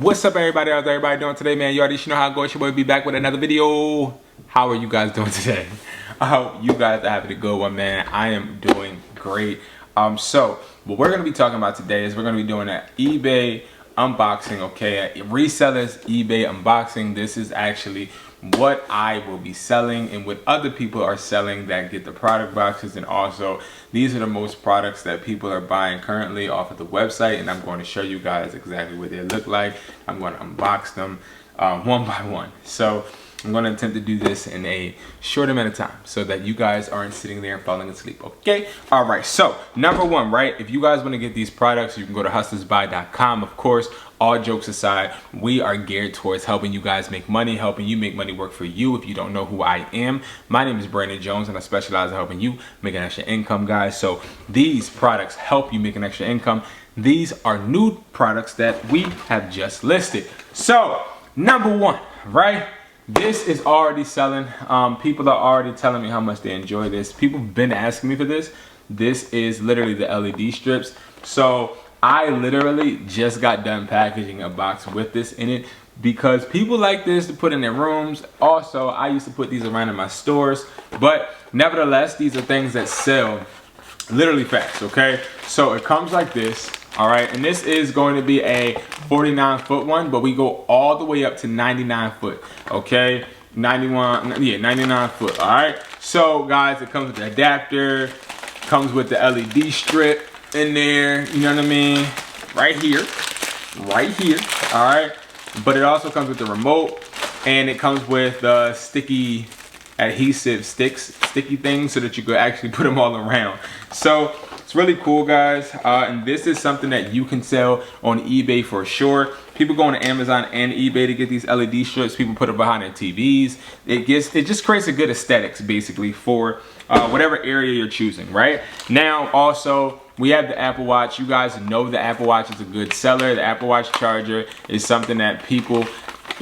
What's up, everybody? How's everybody doing today, man? You already know how it goes. Your boy be back with another video. How are you guys doing today? I hope you guys are having a good one, man. I am doing great. So what we're gonna be talking about today is we're gonna be doing an eBay unboxing, okay? A resellers eBay unboxing. This is actually what I will be selling and what other people are selling that get the product boxes, and also these are the most products that people are buying currently off of the website, and I'm going to show you guys exactly what they look like. I'm going to unbox them one by one. So I'm going to attempt to do this in a short amount of time so that you guys aren't sitting there and falling asleep, okay? All right, so number one, right? If you guys want to get these products, you can go to hustlersbuy.com. Of course, all jokes aside, we are geared towards helping you guys make money, helping you make money work for you. If you don't know who I am, my name is Brandon Jones, and I specialize in helping you make an extra income, guys. So these products help you make an extra income. These are new products that we have just listed. So number one, right? This is already selling. People are already telling me how much they enjoy this. People have been asking me for this. This is literally the LED strips. So I literally just got done packaging a box with this in it because people like this to put in their rooms. Also, I used to put these around in my stores, but nevertheless, these are things that sell literally fast, okay? So it comes like this. All right, and this is going to be a 49-foot one, but we go all the way up to 99 foot, okay? 99 foot, all right? So guys, it comes with the adapter, comes with the LED strip in there, you know what I mean? Right here, all right? But it also comes with the remote, and it comes with the sticky adhesive sticky things so that you could actually put them all around. So it's really cool, guys, and this is something that you can sell on eBay for sure. People go on Amazon and eBay to get these LED strips. People put it behind their TVs. It just creates a good aesthetics basically for whatever area you're choosing. Right now, also we have the Apple Watch. You guys know the Apple Watch is a good seller. The Apple Watch charger is something that people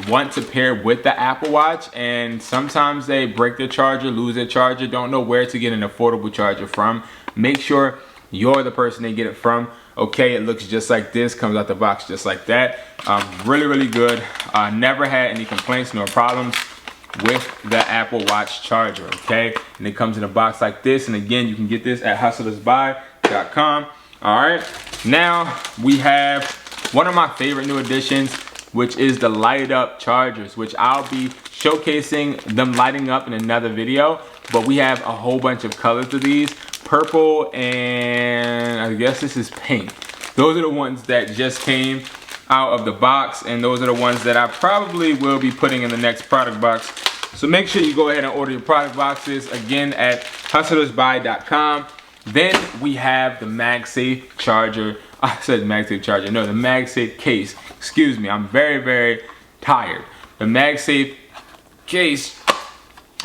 want to pair with the Apple Watch, and sometimes they break their charger, lose their charger, don't know where to get an affordable charger from. Make sure you're the person they get it from. Okay, it looks just like this, comes out the box just like that. Really good. Never had any complaints nor problems with the Apple Watch charger, okay? And it comes in a box like this, and again, you can get this at hustlersbuy.com. all right, now we have one of my favorite new additions, which is the light up chargers, which I'll be showcasing them lighting up in another video. But we have a whole bunch of colors of these. Purple and I guess this is pink. Those are the ones that just came out of the box, and those are the ones that I probably will be putting in the next product box. So make sure you go ahead and order your product boxes again at hustlersbuy.com. Then we have the MagSafe charger. I said MagSafe charger. No, the MagSafe case. Excuse me. I'm very tired. The MagSafe case.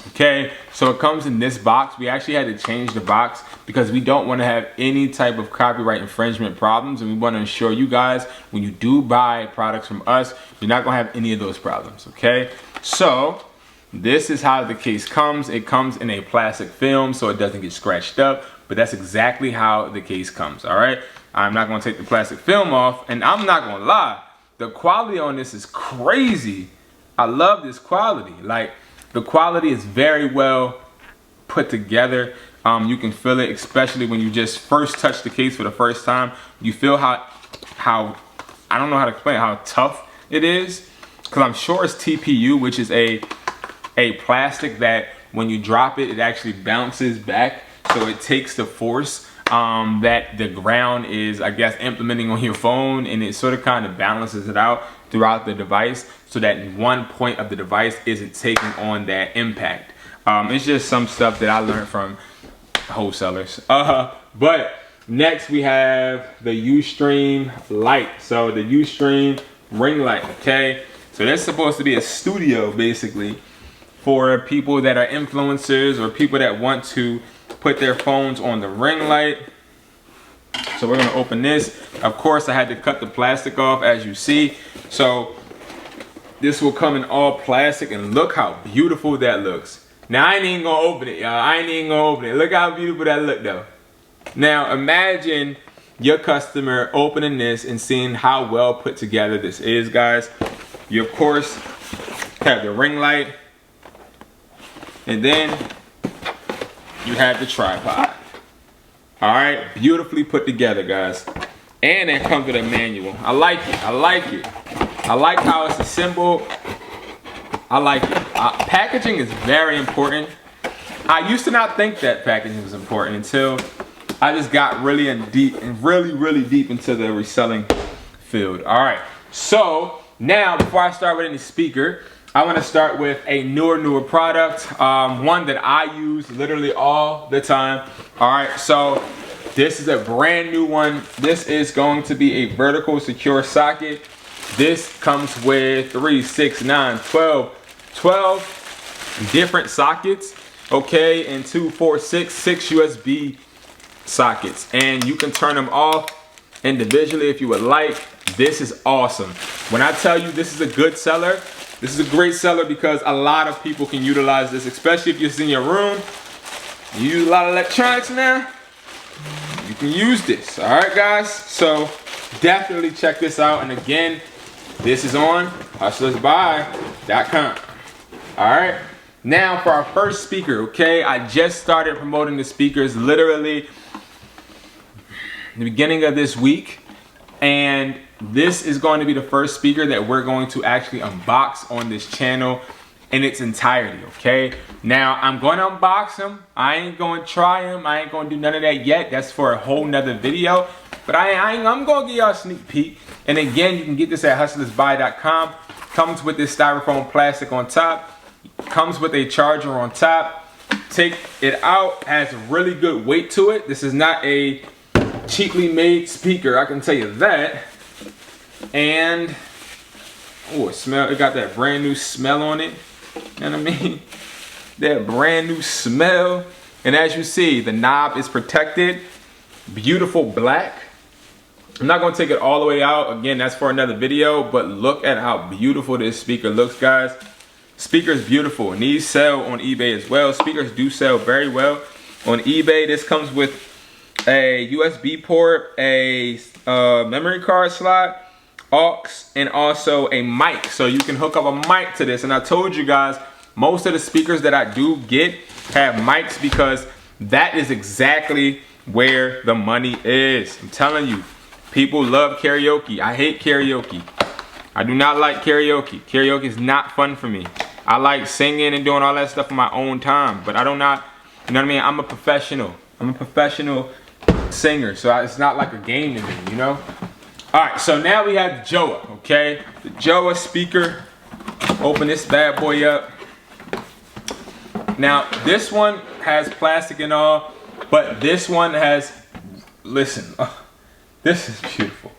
Okay, so it comes in this box. We actually had to change the box because we don't want to have any type of copyright infringement problems, and we want to ensure you guys, when you do buy products from us, you're not going to have any of those problems, okay? So this is how the case comes. It comes in a plastic film so it doesn't get scratched up, but that's exactly how the case comes, all right? I'm not going to take the plastic film off, and I'm not going to lie, the quality on this is crazy. I love this quality. Like, the quality is very well put together. You can feel it, especially when you just first touch the case for the first time. You feel how I don't know how to explain how tough it is, because I'm sure it's TPU, which is a plastic that when you drop it, it actually bounces back. So it takes the force that the ground is, I guess, implementing on your phone, and it sort of kind of balances it out throughout the device so that one point of the device isn't taking on that impact. It's just some stuff that I learned from wholesalers. But next we have the Ustream light. So the Ustream ring light, okay? So that's supposed to be a studio basically for people that are influencers or people that want to put their phones on the ring light. So we're gonna open this. Of course, I had to cut the plastic off, as you see. So this will come in all plastic, and look how beautiful that looks. Now I ain't even gonna open it, y'all. I ain't even gonna open it. Look how beautiful that look though. Now imagine your customer opening this and seeing how well put together this is, guys. You of course have the ring light, and then you have the tripod. All right, beautifully put together, guys. And it comes with a manual. I like it. I like it. I like how it's assembled. I like it. Packaging is very important. I used to not think that packaging was important until I just got really deep into the reselling field. All right. So now, before I start with any speaker, I want to start with a newer product. One that I use literally all the time. All right. So this is a brand new one. This is going to be a vertical secure socket. This comes with 3, 6, 9, 12 different sockets. Okay, and 2, 4, 6 USB sockets. And you can turn them off individually if you would like. This is awesome. When I tell you this is a good seller, this is a great seller because a lot of people can utilize this, especially if you're in your room. You use a lot of electronics now. You can use this, all right, guys? So definitely check this out. And again, this is on hustlersbuy.com. All right, now for our first speaker, okay? I just started promoting the speakers literally the beginning of this week. And this is going to be the first speaker that we're going to actually unbox on this channel in its entirety, okay? Now, I'm going to unbox them. I ain't going to try them. I ain't going to do none of that yet. That's for a whole nother video. But I'm going to give y'all a sneak peek. And again, you can get this at hustlersbuy.com. Comes with this styrofoam plastic on top. Comes with a charger on top. Take it out. Has really good weight to it. This is not a cheaply made speaker, I can tell you that. And oh, it got that brand new smell on it. You know what I mean? That brand new smell. And as you see, the knob is protected. Beautiful black. I'm not going to take it all the way out. Again, that's for another video. But look at how beautiful this speaker looks, guys. Speaker is beautiful. And these sell on eBay as well. Speakers do sell very well on eBay. This comes with a USB port, a memory card slot, aux, and also a mic. So you can hook up a mic to this. And I told you guys, most of the speakers that I do get have mics because that is exactly where the money is. I'm telling you, people love karaoke. I hate karaoke. I do not like karaoke. Karaoke is not fun for me. I like singing and doing all that stuff in my own time, but I do not, you know what I mean? I'm a professional. I'm a professional singer, so it's not like a game to me, you know? All right, so now we have the Joa, okay? The Joa speaker. Open this bad boy up. Now, this one has plastic and all, but this one has, listen, this is beautiful.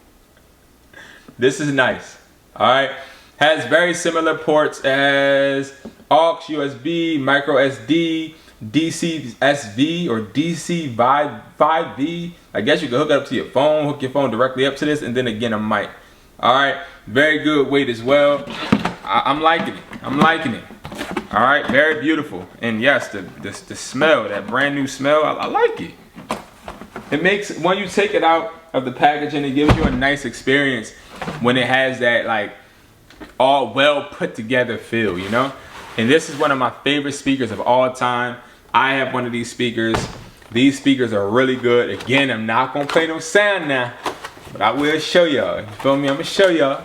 This is nice, all right? Has very similar ports as aux, USB, micro SD, DC SV or DC 5V. I guess you can hook it up to your phone, hook your phone directly up to this, and then again a mic. All right, very good weight as well. I'm liking it. I'm liking it. All right, very beautiful. And yes, the smell, that brand new smell, I like it. It makes, when you take it out of the packaging, it gives you a nice experience when it has that like all well put together feel, you know? And this is one of my favorite speakers of all time. I have one of these speakers. These speakers are really good. Again, I'm not gonna play no sound now, but I will show y'all. You feel me? I'm gonna show y'all.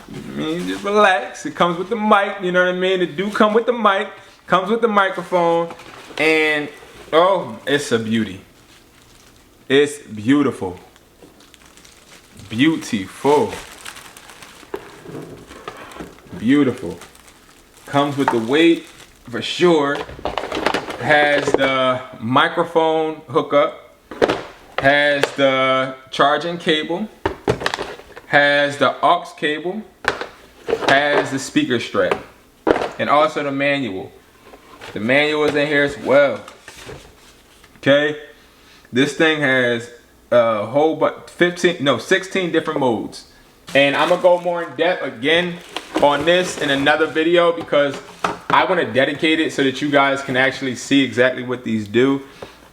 I mean, just relax. It comes with the mic, you know what I mean? It do come with the mic, comes with the microphone, and oh, it's a beauty. It's beautiful. Beautiful. Beautiful. Comes with the weight for sure. Has the microphone hookup. Has the charging cable. Has the aux cable. Has the speaker strap. And also the manual. The manual is in here as well. Okay. This thing has a whole but 16 different modes. And I'm gonna go more in depth again on this in another video because I want to dedicate it so that you guys can actually see exactly what these do.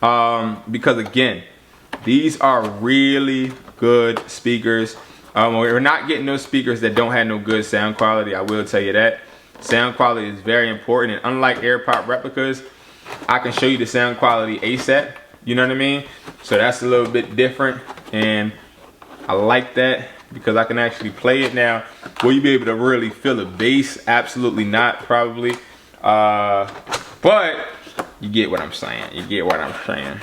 Because again, These are really good speakers. We're not getting those speakers that don't have no good sound quality, I will tell you that. Sound quality is very important, and unlike AirPod replicas, I can show you the sound quality ASAP, you know what I mean? So that's a little bit different, and I like that because I can actually play it now. Will you be able to really feel the bass? Absolutely not, probably. But you get what I'm saying. You get what I'm saying.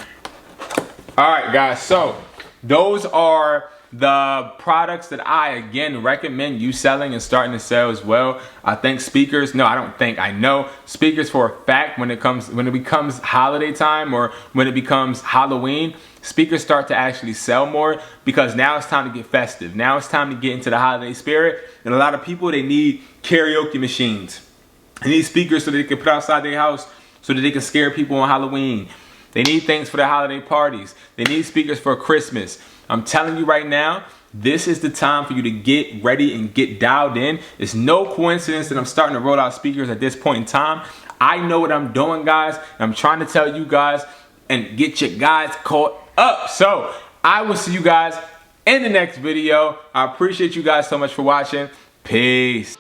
All right, guys, so those are the products that I, again, recommend you selling and starting to sell as well. I think speakers, no, I don't think, I know speakers for a fact when it becomes holiday time or when it becomes Halloween, speakers start to actually sell more because now it's time to get festive. Now it's time to get into the holiday spirit. And a lot of people, they need karaoke machines. They need speakers so they can put outside their house so that they can scare people on Halloween. They need things for their holiday parties. They need speakers for Christmas. I'm telling you right now, this is the time for you to get ready and get dialed in. It's no coincidence that I'm starting to roll out speakers at this point in time. I know what I'm doing, guys. And I'm trying to tell you guys and get your guys caught up. So I will see you guys in the next video. I appreciate you guys so much for watching. Peace.